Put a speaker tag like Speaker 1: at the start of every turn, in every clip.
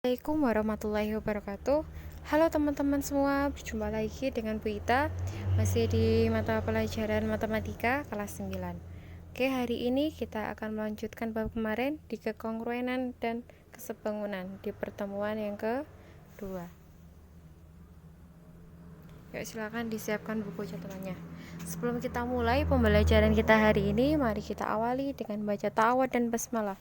Speaker 1: Assalamualaikum warahmatullahi wabarakatuh. Halo teman-teman semua, berjumpa lagi dengan Bu Ita, masih di mata pelajaran matematika kelas 9. Oke, hari ini kita akan melanjutkan bab kemarin di kekongruenan dan kesebangunan di pertemuan yang kedua. Yuk, silakan disiapkan buku catatannya. Sebelum kita mulai pembelajaran kita hari ini, mari kita awali dengan baca ta'awudz dan basmalah.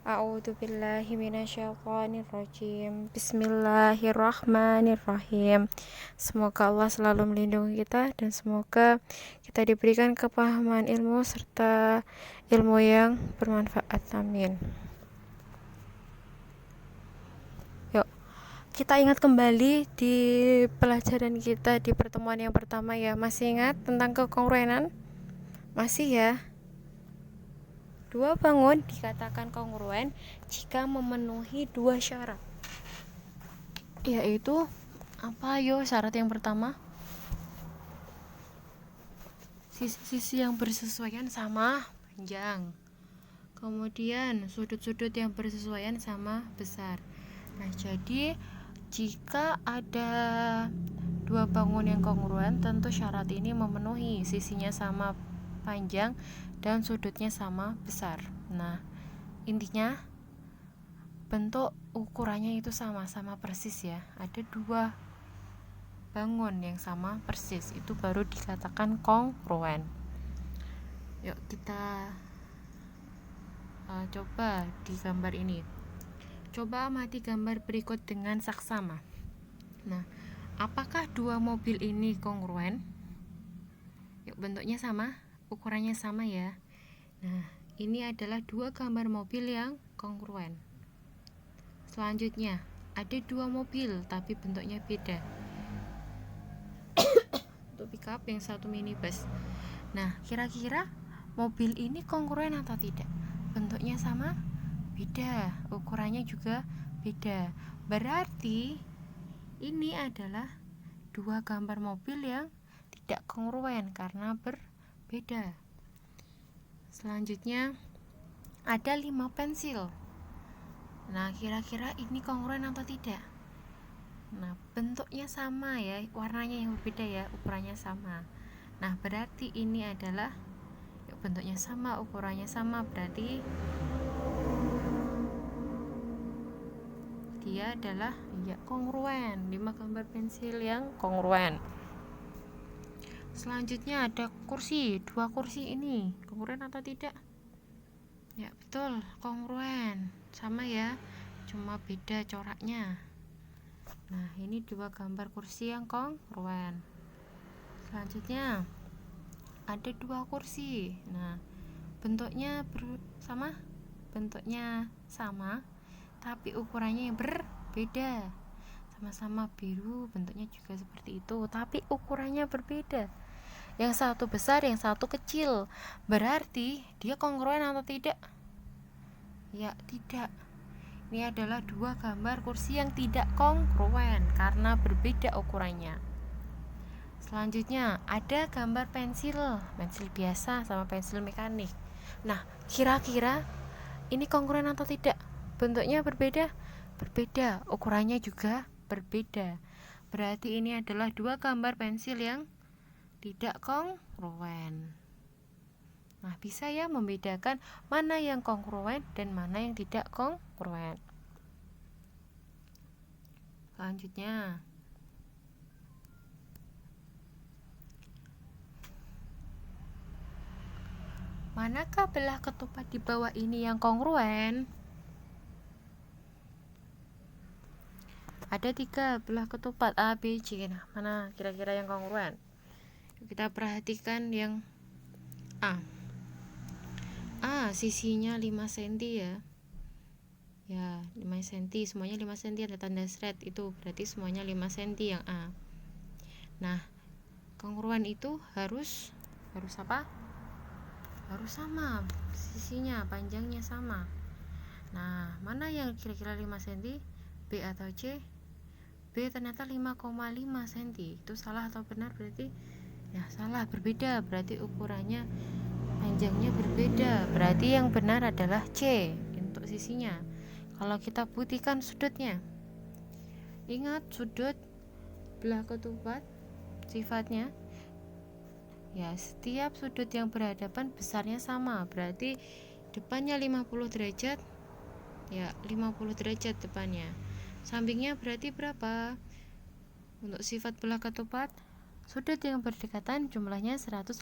Speaker 1: A'udzu billahi minasyaitonir rajim. Bismillahirrahmanirrahim. Semoga Allah selalu melindungi kita dan semoga kita diberikan kepahaman ilmu serta ilmu yang bermanfaat. Amin. Yuk, kita ingat kembali di pelajaran kita di pertemuan yang pertama ya. Masih ingat tentang kekongruenan? Masih ya? Dua bangun dikatakan kongruen jika memenuhi dua syarat. Yaitu apa yo syarat yang pertama? Sisi-sisi yang bersesuaian sama panjang. Kemudian sudut-sudut yang bersesuaian sama besar. Nah, jadi jika ada dua bangun yang kongruen, tentu syarat ini memenuhi, sisinya sama panjang dan sudutnya sama besar. Nah, intinya bentuk ukurannya itu sama-sama persis ya. Ada dua bangun yang sama persis, itu baru dikatakan kongruen. Yuk kita coba di gambar ini. Coba amati gambar berikut dengan saksama. Nah, apakah dua mobil ini kongruen? Yuk, bentuknya sama, ukurannya sama ya. Nah, ini adalah dua gambar mobil yang kongruen. Selanjutnya, ada dua mobil tapi bentuknya beda. Untuk pickup, yang satu minibus. Nah, kira-kira mobil ini kongruen atau tidak? Bentuknya sama? Beda. Ukurannya juga beda. Berarti ini adalah dua gambar mobil yang tidak kongruen karena berbeda. Selanjutnya ada 5 pensil. Nah, kira-kira ini kongruen atau tidak? Nah, bentuknya sama ya, warnanya yang berbeda ya, ukurannya sama. Nah, berarti ini adalah bentuknya sama, ukurannya sama, berarti dia adalah ya kongruen. 5 gambar pensil yang kongruen. Selanjutnya ada kursi. Dua kursi ini kongruen atau tidak? Ya, betul, kongruen. Sama ya, cuma beda coraknya. Nah, ini dua gambar kursi yang kongruen. Selanjutnya ada dua kursi. Nah, bentuknya sama? Bentuknya sama, tapi ukurannya yang berbeda. Sama-sama biru, bentuknya juga seperti itu, tapi ukurannya berbeda. Yang satu besar, yang satu kecil. Berarti dia kongruen atau tidak? Ya, tidak. Ini adalah dua gambar kursi yang tidak kongruen karena berbeda ukurannya. Selanjutnya ada gambar pensil biasa sama pensil mekanik. Nah, kira-kira ini kongruen atau tidak? Bentuknya berbeda? Berbeda, ukurannya juga berbeda. Berarti ini adalah dua gambar pensil yang tidak kongruen. Nah, bisa ya membedakan mana yang kongruen dan mana yang tidak kongruen. Selanjutnya manakah belah ketupat di bawah ini yang kongruen? Ada 3 belah ketupat A, B, C. Nah, mana kira-kira yang kongruen? Kita perhatikan yang A. A sisinya 5 cm ya. Ya, 5 cm, semuanya 5 cm, ada tanda shred, itu berarti semuanya 5 cm yang A. Nah, kongruen itu harus apa? Harus sama sisinya, panjangnya sama. Nah, mana yang kira-kira 5 cm? B atau C? B ternyata 5,5 cm. Itu salah atau benar? Berarti ya salah, berbeda. Berarti ukurannya, panjangnya berbeda. Berarti yang benar adalah C untuk sisinya. kalau kita putihkan sudutnya. Ingat sudut belah ketupat sifatnya ya, setiap sudut yang berhadapan besarnya sama, berarti depannya 50 derajat ya, 50 derajat depannya. Sampingnya berarti berapa? Untuk sifat belah ketupat, sudut yang berdekatan jumlahnya 180,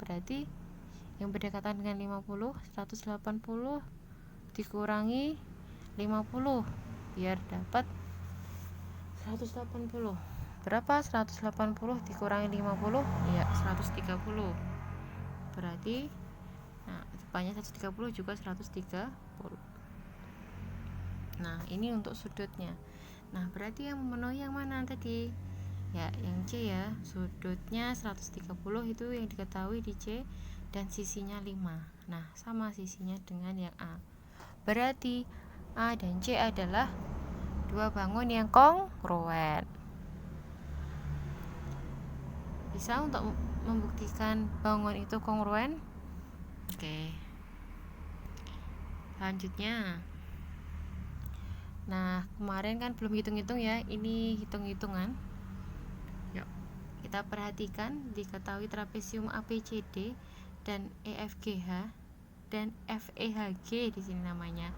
Speaker 1: berarti yang berdekatan dengan 50, 180 dikurangi 50 biar dapat 180. Berapa 180 dikurangi 50? Ya 130. Berarti nah depannya 130 juga 130. Nah ini untuk sudutnya. Nah berarti yang memenuhi yang mana tadi? Ya yang C ya, sudutnya 130 itu yang diketahui di C dan sisinya 5. Nah sama sisinya dengan yang A. Berarti A dan C adalah dua bangun yang kongruen. Bisa untuk membuktikan bangun itu kongruen? Oke. Selanjutnya. Nah, kemarin kan belum hitung-hitung ya. Ini hitung-hitungan. Yuk, kita perhatikan diketahui trapesium ABCD dan EFGH dan FEHG di sini namanya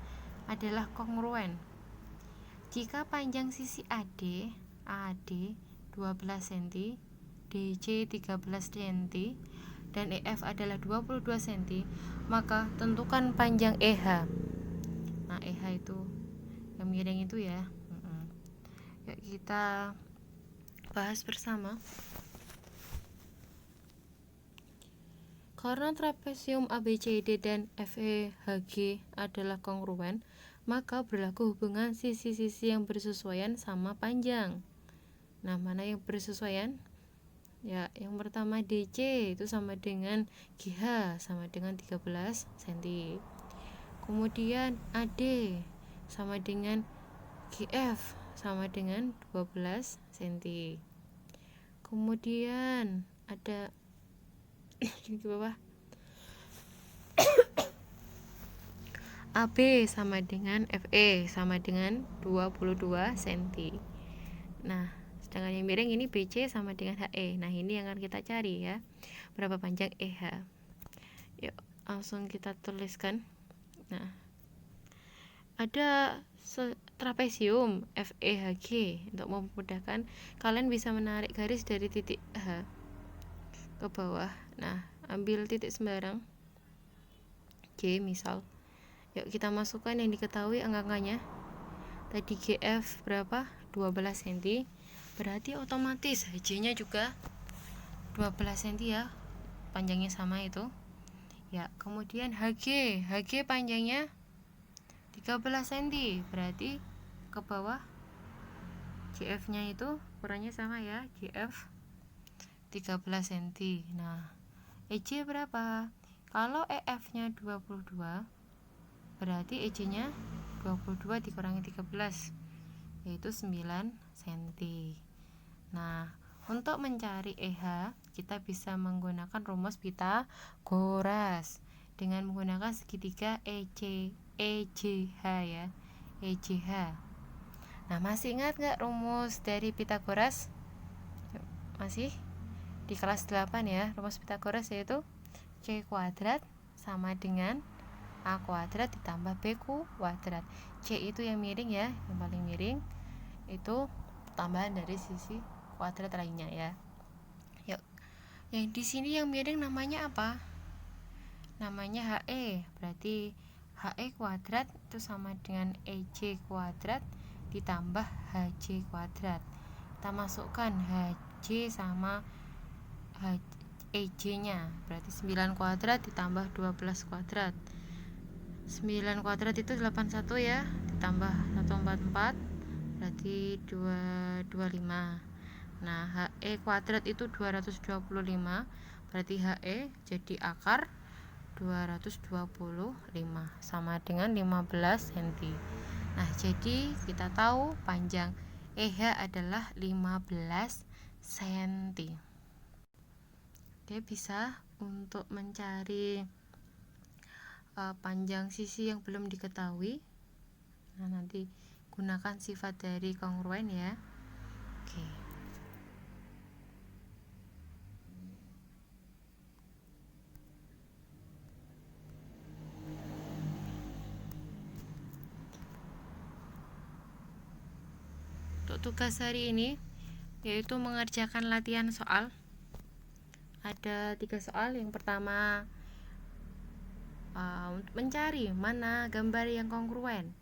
Speaker 1: adalah kongruen. Jika panjang sisi AD 12 cm, DC 13 cm dan EF adalah 22 cm, maka tentukan panjang EH. Nah, EH itu yang miring itu ya. Yuk kita bahas bersama. Karena trapesium ABCD dan FEHG adalah kongruen, maka berlaku hubungan sisi-sisi yang bersesuaian sama panjang. Nah, mana yang bersesuaian? Ya, yang pertama DC itu sama dengan GH sama dengan 13 cm. Kemudian AD sama dengan GF sama dengan 12 cm. Kemudian ada di bawah AB sama dengan FE sama dengan 22 cm. Nah, sedangkan yang miring ini BC sama dengan HE. Nah, ini yang akan kita cari ya. Berapa panjang EH? Yuk, langsung kita tuliskan. Nah, ada trapesium FEHG. Untuk memudahkan, kalian bisa menarik garis dari titik H ke bawah. Nah, ambil titik sembarang. G misal. Yuk kita masukkan yang diketahui angka-angkanya. Tadi GF berapa? 12 cm. Berarti otomatis HJ-nya juga 12 cm ya. Panjangnya sama itu. Ya, kemudian HG panjangnya 13 cm. Berarti ke bawah GF-nya itu ukurannya sama ya, GF 13 cm. Nah, EJ berapa? Kalau EF-nya 22, berarti EJ-nya 22 dikurangi 13, yaitu 9 cm. Nah, untuk mencari EH, kita bisa menggunakan rumus Pythagoras dengan menggunakan segitiga EJH ya, EJH. Nah, masih ingat nggak rumus dari Pythagoras? Masih? Di kelas 8 ya, rumus Pythagoras yaitu C kuadrat sama dengan A kuadrat ditambah B kuadrat. C itu yang miring ya, yang paling miring. Itu tambahan dari sisi kuadrat lainnya ya. Yuk. Yang di sini yang miring namanya apa? Namanya HE. Berarti HE kuadrat itu sama dengan EJ kuadrat ditambah HJ kuadrat. Kita masukkan HJ sama EJ-nya. Berarti 9 kuadrat ditambah 12 kuadrat. 9 kuadrat itu 81 ya, ditambah 144 berarti 225. Nah, HE kuadrat itu 225, berarti HE jadi akar 225 sama dengan 15 cm. Nah, jadi kita tahu panjang EH adalah 15 cm. Oke, bisa untuk mencari panjang sisi yang belum diketahui. Nah, nanti gunakan sifat dari kongruen ya. Oke. Untuk tugas hari ini yaitu mengerjakan latihan soal. Ada 3 soal. Yang pertama, mencari mana gambar yang kongruen.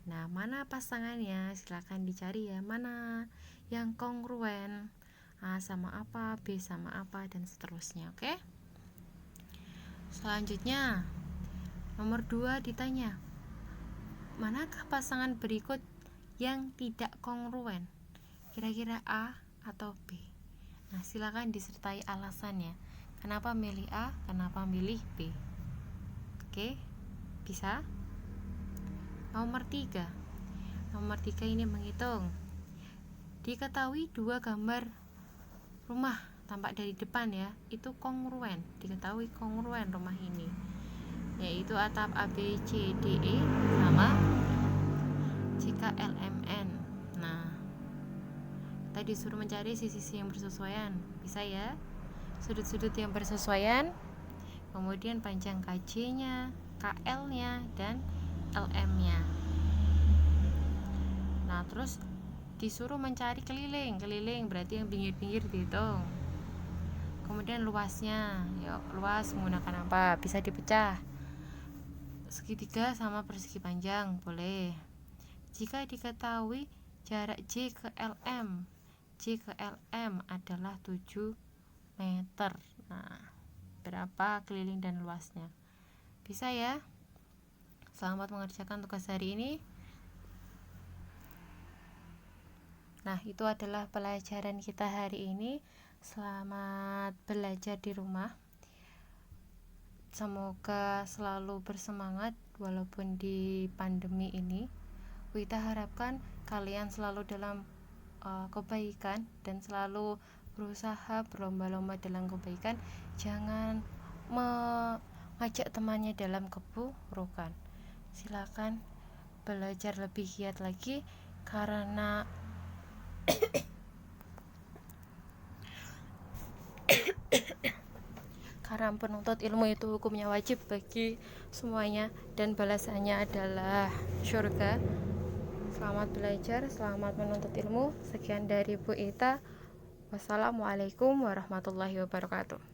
Speaker 1: Nah, mana pasangannya? Silakan dicari ya, mana yang kongruen. A sama apa, B sama apa, dan seterusnya. Oke? Selanjutnya, nomor 2 ditanya, manakah pasangan berikut yang tidak kongruen? Kira-kira A atau B? Nah, silakan disertai alasannya. Kenapa milih A, kenapa milih B? Oke, bisa? Nomor 3 ini menghitung. Diketahui 2 gambar rumah tampak dari depan ya, itu kongruen. Diketahui kongruen rumah ini, yaitu atap ABCDE sama jika LMN. Nah, kita disuruh mencari sisi-sisi yang bersesuaian. Bisa ya? Sudut-sudut yang bersesuaian, kemudian panjang KJ-nya, KL-nya, dan LM-nya. Nah, terus disuruh mencari keliling berarti yang pinggir-pinggir dihitung. Kemudian luasnya, luas menggunakan apa? Bisa dipecah. Segitiga sama persegi panjang, boleh. Jika diketahui jarak J ke LM adalah 7 meter. Nah, berapa keliling dan luasnya? Bisa ya? Selamat mengerjakan tugas hari ini. Nah, itu adalah pelajaran kita hari ini. Selamat belajar di rumah. Semoga selalu bersemangat walaupun di pandemi ini. Kita harapkan kalian selalu dalam kebaikan dan selalu berusaha berlomba-lomba dalam kebaikan. Jangan mengajak temannya dalam keburukan. Silakan belajar lebih giat lagi, karena penuntut ilmu itu hukumnya wajib bagi semuanya dan balasannya adalah surga. Selamat belajar, selamat menuntut ilmu. Sekian dari Bu Ita. Wassalamualaikum warahmatullahi wabarakatuh.